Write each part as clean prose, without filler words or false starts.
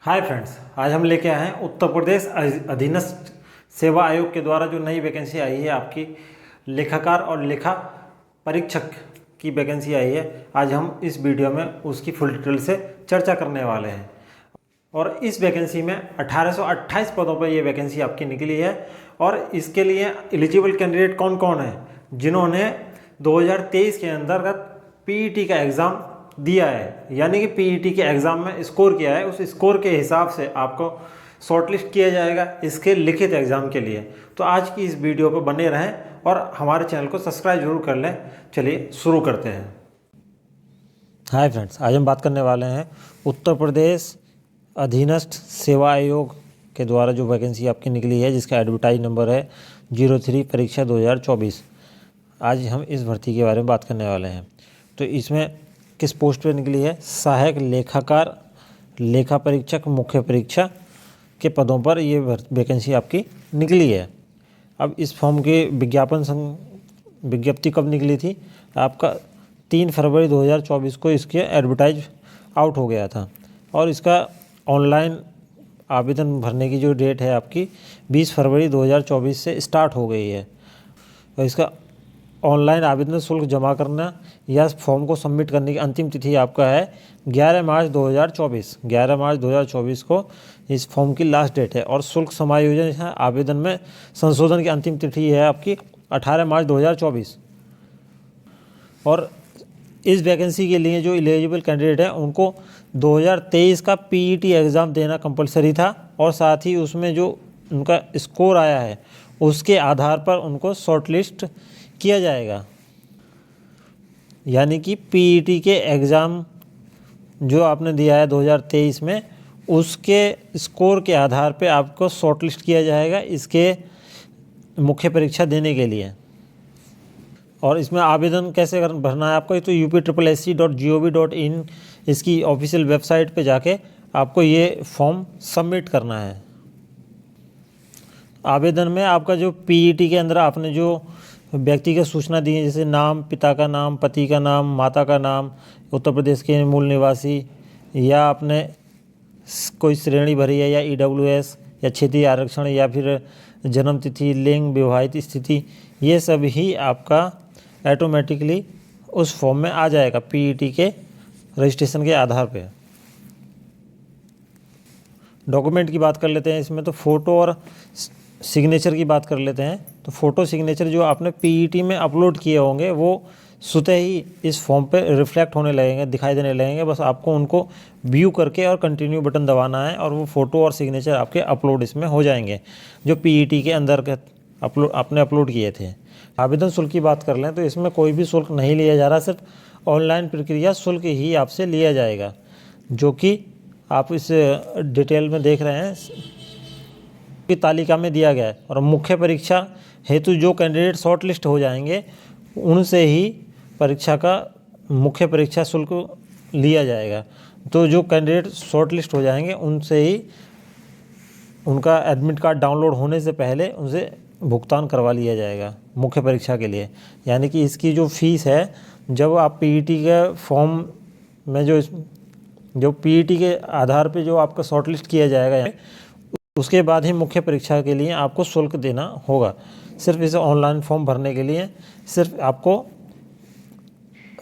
Hi friends, आज हम लेके आए हैं उत्तर प्रदेश अधीनस्थ सेवा आयोग के द्वारा जो नई वैकेंसी आई है आपकी लेखाकार और लेखा परीक्षक की वैकेंसी आई है। आज हम इस वीडियो में उसकी फुल डिटेल से चर्चा करने वाले हैं। और इस वैकेंसी में 1828 पदों पर ये वैकेंसी आपकी निकली है। और इसके लिए एलिजिबल कैंडिडेट कौन कौन है जिन्होंने 2023 के अंतर्गत पीईटी का एग्ज़ाम दिया है, यानी कि पीईटी के एग्ज़ाम में स्कोर किया है। उस स्कोर के हिसाब से आपको शॉर्टलिस्ट किया जाएगा इसके लिखित एग्ज़ाम के लिए। तो आज की इस वीडियो पर बने रहें और हमारे चैनल को सब्सक्राइब जरूर कर लें। चलिए शुरू करते हैं। हाय फ्रेंड्स, आज हम बात करने वाले हैं उत्तर प्रदेश अधीनस्थ सेवा आयोग के द्वारा जो वैकेंसी आपकी निकली है, जिसका एडवर्टाइज नंबर है 03 परीक्षा 2024। आज हम इस भर्ती के बारे में बात करने वाले हैं। तो इसमें किस पोस्ट पे निकली है? सहायक लेखाकार, लेखा परीक्षक, मुख्य परीक्षा के पदों पर ये वैकेंसी आपकी निकली है। अब इस फॉर्म की विज्ञप्ति कब निकली थी? आपका 3 फरवरी 2024 को इसके एडवर्टाइज आउट हो गया था। और इसका ऑनलाइन आवेदन भरने की जो डेट है आपकी 20 फरवरी 2024 से स्टार्ट हो गई है। और इसका ऑनलाइन आवेदन शुल्क जमा करना या फॉर्म को सबमिट करने की अंतिम तिथि आपका है 11 मार्च 2024। 11 मार्च 2024 को इस फॉर्म की लास्ट डेट है। और शुल्क समायोजन है, आवेदन में संशोधन की अंतिम तिथि है आपकी 18 मार्च 2024। और इस वैकेंसी के लिए जो एलिजिबल कैंडिडेट हैं उनको 2023 का पीईटी एग्ज़ाम देना कंपलसरी था। और साथ ही उसमें जो उनका स्कोर आया है उसके आधार पर उनको शॉर्टलिस्ट किया जाएगा। यानी कि पीईटी के एग्ज़ाम जो आपने दिया है 2023 में, उसके स्कोर के आधार पे आपको शॉर्टलिस्ट किया जाएगा इसके मुख्य परीक्षा देने के लिए। और इसमें आवेदन कैसे भरना है आपको? तो upssc.gov.in इसकी ऑफिशियल वेबसाइट पे जाके आपको ये फॉर्म सबमिट करना है। आवेदन में आपका जो पीईटी के अंदर आपने जो व्यक्तिगत सूचना दी है, जैसे नाम, पिता का नाम, पति का नाम, माता का नाम, उत्तर प्रदेश के मूल निवासी, या आपने कोई श्रेणी भरी है या ईडब्ल्यूएस या क्षेत्रीय आरक्षण, या फिर जन्म तिथि, लिंग, विवाहित स्थिति, ये सब ही आपका ऑटोमेटिकली उस फॉर्म में आ जाएगा पीईटी के रजिस्ट्रेशन के आधार पे। डॉक्यूमेंट की बात कर लेते हैं इसमें। तो फ़ोटो और सिग्नेचर की बात कर लेते हैं। तो फ़ोटो सिग्नेचर जो आपने पीईटी में अपलोड किए होंगे वो स्वतः ही इस फॉर्म पे रिफ्लेक्ट होने लगेंगे, दिखाई देने लगेंगे। बस आपको उनको व्यू करके और कंटिन्यू बटन दबाना है और वो फ़ोटो और सिग्नेचर आपके अपलोड इसमें हो जाएंगे जो पीईटी के अंदर के आपने अपलोड किए थे। आवेदन शुल्क की बात कर लें तो इसमें कोई भी शुल्क नहीं लिया जा रहा, सिर्फ ऑनलाइन प्रक्रिया शुल्क ही आपसे लिया जाएगा, जो कि आप इस डिटेल में देख रहे हैं की तालिका में दिया गया है। और मुख्य परीक्षा हेतु जो कैंडिडेट शॉर्ट लिस्ट हो जाएंगे उनसे ही परीक्षा का मुख्य परीक्षा शुल्क लिया जाएगा। तो जो कैंडिडेट शॉर्ट लिस्ट हो जाएंगे उनसे ही उनका एडमिट कार्ड डाउनलोड होने से पहले उनसे भुगतान करवा लिया जाएगा मुख्य परीक्षा के लिए। यानी कि इसकी जो फीस है, जब आप पीईटी के फॉर्म में जो पीईटी के आधार पे जो आपका शॉर्ट लिस्ट किया जाएगा, उसके बाद ही मुख्य परीक्षा के लिए आपको शुल्क देना होगा। सिर्फ इसे ऑनलाइन फॉर्म भरने के लिए सिर्फ आपको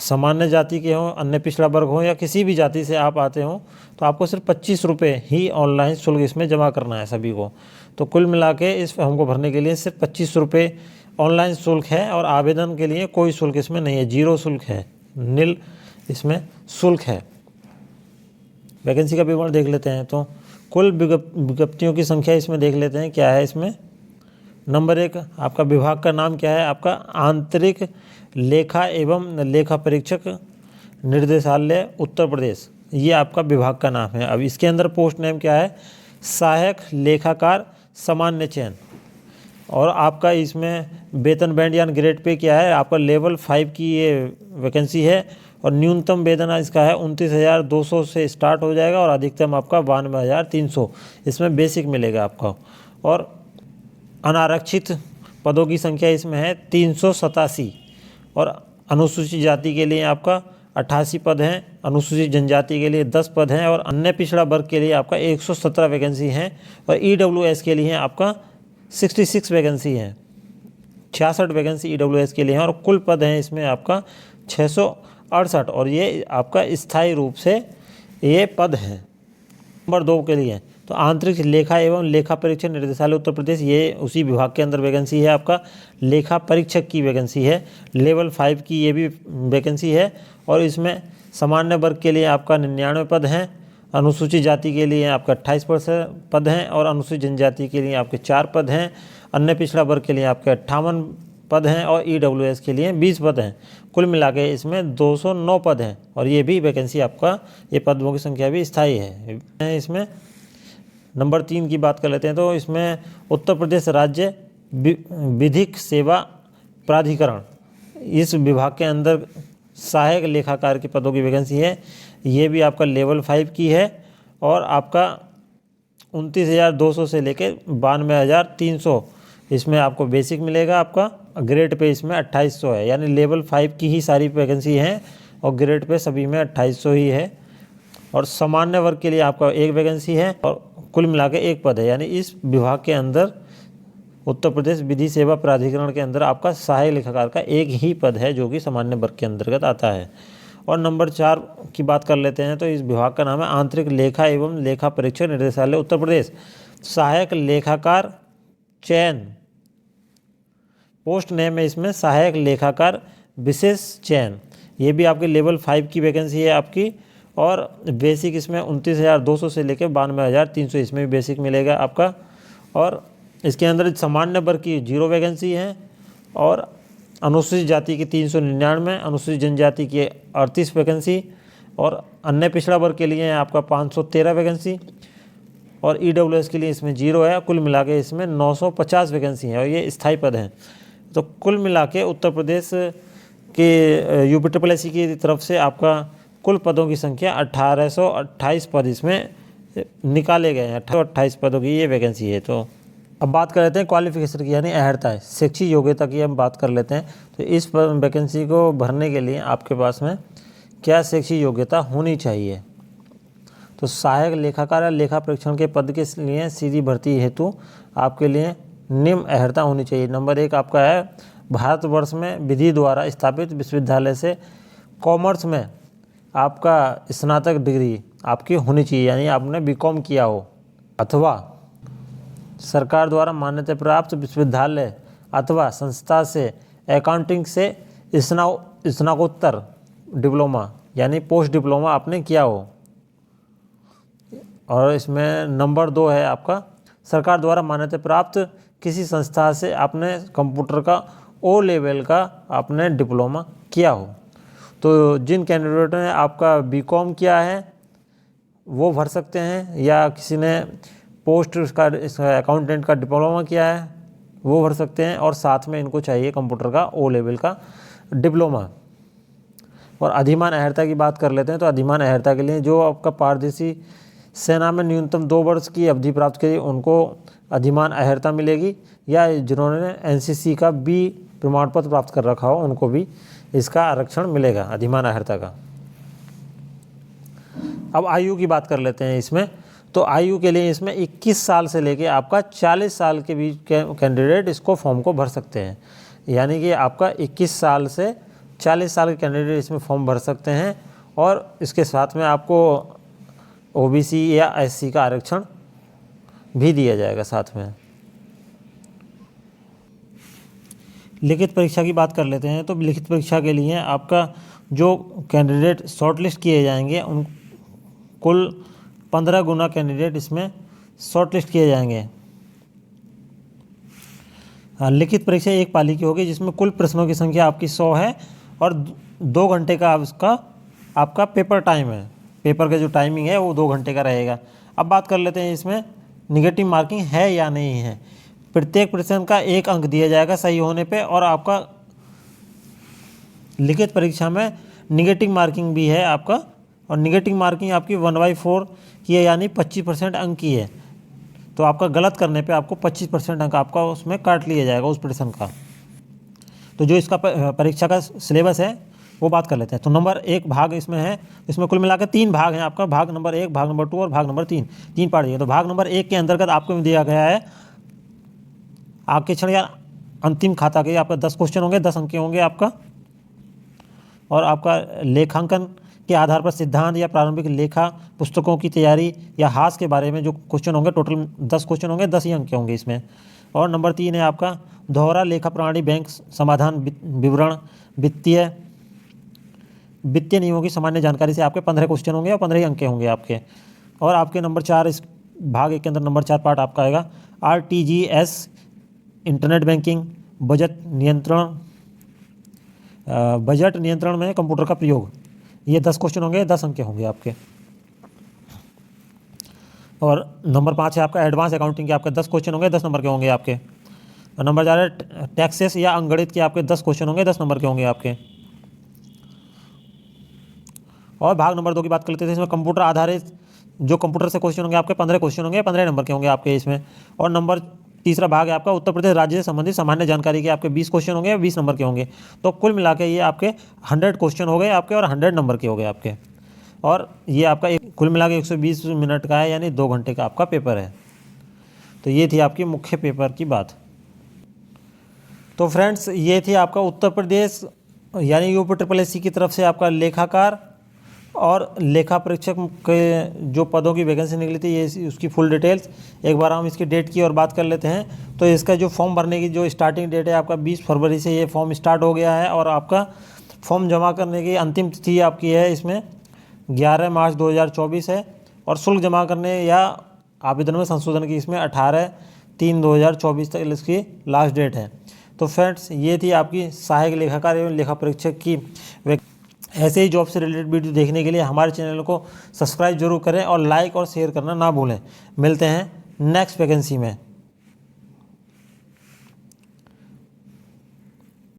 सामान्य जाति के हों, अन्य पिछड़ा वर्ग हो, या किसी भी जाति से आप आते हों, तो आपको सिर्फ 25 रुपये ही ऑनलाइन शुल्क इसमें जमा करना है सभी को। तो कुल मिला के इस फॉर्म को भरने के लिए सिर्फ 25 रुपये ऑनलाइन शुल्क है। और आवेदन के लिए कोई शुल्क इसमें नहीं है, जीरो शुल्क है, नील इसमें शुल्क है। वैकेंसी का विवरण देख लेते हैं। तो कुल विज्ञप्तियों की संख्या इसमें देख लेते हैं क्या है इसमें। नंबर 1, आपका विभाग का नाम क्या है? आपका आंतरिक लेखा एवं लेखा परीक्षक निर्देशालय उत्तर प्रदेश, ये आपका विभाग का नाम है। अब इसके अंदर पोस्ट नेम क्या है? सहायक लेखाकार सामान्य चयन। और आपका इसमें वेतन बैंड या ग्रेड पे क्या है? आपका लेवल 5 की ये वैकेंसी है। और न्यूनतम वेतन इसका है 29,200 से स्टार्ट हो जाएगा और अधिकतम आपका 92,300 इसमें बेसिक मिलेगा आपका। और अनारक्षित पदों की संख्या इसमें है 387। और अनुसूचित जाति के लिए आपका 88 पद हैं, अनुसूचित जनजाति के लिए 10 पद हैं और अन्य पिछड़ा वर्ग के लिए आपका 117 वैकेंसी हैं और EWS के लिए आपका 66 वैकेंसी हैं, 66 वैकेंसी EWS के लिए हैं और कुल पद हैं इसमें आपका 668 और ये आपका स्थायी रूप से ये पद हैं। नंबर 2 के लिए तो आंतरिक लेखा एवं लेखा परीक्षक निर्देशालय उत्तर प्रदेश, ये उसी विभाग के अंदर वैकेंसी है। आपका लेखा परीक्षक की वैकेंसी है, लेवल 5 की ये भी वैकेंसी है और इसमें सामान्य वर्ग के लिए आपका 99 पद हैं, अनुसूचित जाति के लिए आपका 28 पद हैं और अनुसूचित जनजाति के लिए आपके 4 पद हैं, अन्य पिछड़ा वर्ग के लिए आपके 58 पद हैं और EWS के लिए 20 पद हैं। कुल मिला के इसमें 209 पद हैं और ये भी वैकेंसी आपका, ये पदों की संख्या भी स्थायी है। इसमें नंबर 3 की बात कर लेते हैं तो इसमें उत्तर प्रदेश राज्य विधिक सेवा प्राधिकरण, इस विभाग के अंदर सहायक लेखाकार के पदों की वैकेंसी है। ये भी आपका लेवल 5 की है और आपका 29,200 से लेकर 92,300 इसमें आपको बेसिक मिलेगा। आपका ग्रेड पे इसमें 2800 है, यानी लेवल 5 की ही सारी वैकेंसी हैं और ग्रेड पे सभी में 2800 ही है। और सामान्य वर्ग के लिए आपका 1 वैकेंसी है और कुल मिला के 1 पद है, यानी इस विभाग के अंदर उत्तर प्रदेश विधि सेवा प्राधिकरण के अंदर आपका सहायक लेखाकार का 1 ही पद है जो कि सामान्य वर्ग के अंतर्गत आता है। और नंबर 4 की बात कर लेते हैं तो इस विभाग का नाम है आंतरिक लेखा एवं लेखा परीक्षक निर्देशालय उत्तर प्रदेश, सहायक लेखाकार चयन, पोस्ट नेम है इसमें सहायक लेखाकार विशेष चयन। ये भी आपके लेवल 5 की वैकेंसी है आपकी और बेसिक इसमें 29,200 से लेकर 92,300 इसमें भी बेसिक मिलेगा आपका। और इसके अंदर सामान्य वर्ग की 0 वैकेंसी है और अनुसूचित जाति की 399, अनुसूचित जनजाति की 38 वैकेंसी और अन्य पिछड़ा वर्ग के लिए आपका 513 वैकेंसी और EWS के लिए इसमें 0 है। कुल मिला के इसमें 950 वैकेंसी है और ये स्थायी पद हैं। तो कुल मिला के उत्तर प्रदेश के UPSSC की तरफ से आपका कुल पदों की संख्या 1828 पद इसमें निकाले गए हैं। 1828 पदों की ये वैकेंसी है। तो अब बात कर लेते हैं क्वालिफिकेशन की, यानी अहर्ता है, शैक्षिक योग्यता की हम बात कर लेते हैं। तो इस वैकेंसी को भरने के लिए आपके पास में क्या शैक्षिक योग्यता होनी चाहिए? तो सहायक लेखाकार या लेखा परीक्षण के पद के लिए सीधी भर्ती हेतु आपके लिए निम्न अहर्ता होनी चाहिए। नंबर 1 आपका है भारतवर्ष में विधि द्वारा स्थापित विश्वविद्यालय से कॉमर्स में आपका स्नातक डिग्री आपकी होनी चाहिए, यानी आपने BCom किया हो, अथवा सरकार द्वारा मान्यता प्राप्त विश्वविद्यालय अथवा संस्था से अकाउंटिंग से स्नातकोत्तर डिप्लोमा यानी पोस्ट डिप्लोमा आपने किया हो। और इसमें नंबर 2 है आपका सरकार द्वारा मान्यता प्राप्त किसी संस्था से आपने कंप्यूटर का O लेवल का आपने डिप्लोमा किया हो। तो जिन कैंडिडेट ने आपका BCom किया है वो भर सकते हैं, या किसी ने पोस्ट का अकाउंटेंट का डिप्लोमा किया है वो भर सकते हैं, और साथ में इनको चाहिए कंप्यूटर का O लेवल का डिप्लोमा। और अधिमान अहर्ता की बात कर लेते हैं। तो अधिमान अहर्ता के लिए जो आपका पारदेशी सेना में न्यूनतम 2 वर्ष की अवधि प्राप्त करी उनको अधिमान अहर्ता मिलेगी, या जिन्होंने NCC का B प्रमाण पत्र प्राप्त कर रखा हो उनको भी इसका आरक्षण मिलेगा अधिमान अहर्ता का। अब आयु की बात कर लेते हैं इसमें। तो आयु के लिए इसमें 21 साल से लेके आपका 40 साल के बीच कैंडिडेट इसको फॉर्म को भर सकते हैं, यानी कि आपका 21 साल से 40 साल के कैंडिडेट इसमें फॉर्म भर सकते हैं। और इसके साथ में आपको OBC या SC का आरक्षण भी दिया जाएगा साथ में। लिखित परीक्षा की बात कर लेते हैं। तो लिखित परीक्षा के लिए आपका जो कैंडिडेट शॉर्टलिस्ट किए जाएंगे उन कुल 15 गुना कैंडिडेट इसमें शॉर्टलिस्ट किए जाएंगे। लिखित परीक्षा 1 पाली की होगी जिसमें कुल प्रश्नों की संख्या आपकी 100 है और 2 घंटे का उसका आपका पेपर टाइम है। पेपर का जो टाइमिंग है वो 2 घंटे का रहेगा। अब बात कर लेते हैं इसमें निगेटिव मार्किंग है या नहीं है। प्रत्येक प्रश्न का 1 अंक दिया जाएगा सही होने पे, और आपका लिखित परीक्षा में निगेटिव मार्किंग भी है आपका, और निगेटिव मार्किंग आपकी 1/4 की है, यानी 25% अंक की है। तो आपका गलत करने पे आपको 25% अंक आपका उसमें काट लिया जाएगा उस प्रश्न का। तो जो इसका परीक्षा का सिलेबस है वो बात कर लेते हैं। तो नंबर 1 भाग इसमें है, इसमें कुल मिलाकर 3 भाग हैं आपका, भाग नंबर 1, भाग नंबर 2 और भाग नंबर 3, 3 पार्ट दिए। तो भाग नंबर 1 के अंतर्गत आपको दिया गया है आक्षेपण या अंतिम खाता के आपका 10 क्वेश्चन होंगे, 10 अंक होंगे आपका, और आपका लेखांकन के आधार पर सिद्धांत या प्रारंभिक लेखा पुस्तकों की तैयारी या हास के बारे में जो क्वेश्चन होंगे, टोटल 10 क्वेश्चन होंगे, 10 ही अंक होंगे इसमें। और नंबर 3 है आपका दोहरा लेखा प्रणाली, बैंक समाधान, विवरण, वित्तीय नियमों की सामान्य जानकारी से आपके 15 क्वेश्चन होंगे और 15 ही अंक होंगे आपके। और आपके नंबर 4 इस भाग 1 के अंदर नंबर 4 पार्ट आपका आएगा RTGS, इंटरनेट बैंकिंग, बजट नियंत्रण में कंप्यूटर का प्रयोग। ये 10 क्वेश्चन होंगे, 10 अंक होंगे आपके। और नंबर 5 है आपका एडवांस अकाउंटिंग के आपके 10 क्वेश्चन होंगे, 10 नंबर के होंगे आपके। और नंबर 4 है टैक्सेस या अंगणित के आपके 10 क्वेश्चन होंगे, 10 नंबर के होंगे आपके। और भाग नंबर 2 की बात कर लेते हैं, इसमें कंप्यूटर आधारित जो कंप्यूटर से क्वेश्चन होंगे आपके 15 क्वेश्चन होंगे, 15 नंबर के होंगे आपके इसमें। और नंबर तीसरा भाग है आपका उत्तर प्रदेश राज्य से संबंधित सामान्य जानकारी के आपके 20 क्वेश्चन होंगे, 20 नंबर के होंगे। तो कुल मिला के ये आपके 100 क्वेश्चन हो गए आपके और 100 नंबर के हो गए आपके। और ये आपका कुल मिला के 120 मिनट का है, यानी 2 घंटे का आपका पेपर है। तो ये थी आपकी मुख्य पेपर की बात। तो फ्रेंड्स, ये थी आपका उत्तर प्रदेश यानी UPSSC की तरफ से आपका लेखाकार और लेखा परीक्षक के जो पदों की वैकेंसी निकली थी, ये उसकी फुल डिटेल्स। एक बार हम इसकी डेट की और बात कर लेते हैं। तो इसका जो फॉर्म भरने की जो स्टार्टिंग डेट है आपका 20 फरवरी से ये फॉर्म स्टार्ट हो गया है। और आपका फॉर्म जमा करने की अंतिम तिथि आपकी है इसमें 11 मार्च 2024 है। और शुल्क जमा करने या आवेदन में संशोधन की इसमें 18/3/2024 तक इसकी लास्ट डेट है। तो फ्रेंड्स, ये थी आपकी सहायक लेखाकार एवं लेखा परीक्षक की। ऐसे ही जॉब से रिलेटेड वीडियो देखने के लिए हमारे चैनल को सब्सक्राइब जरूर करें और लाइक और शेयर करना ना भूलें। मिलते हैं नेक्स्ट वैकेंसी में।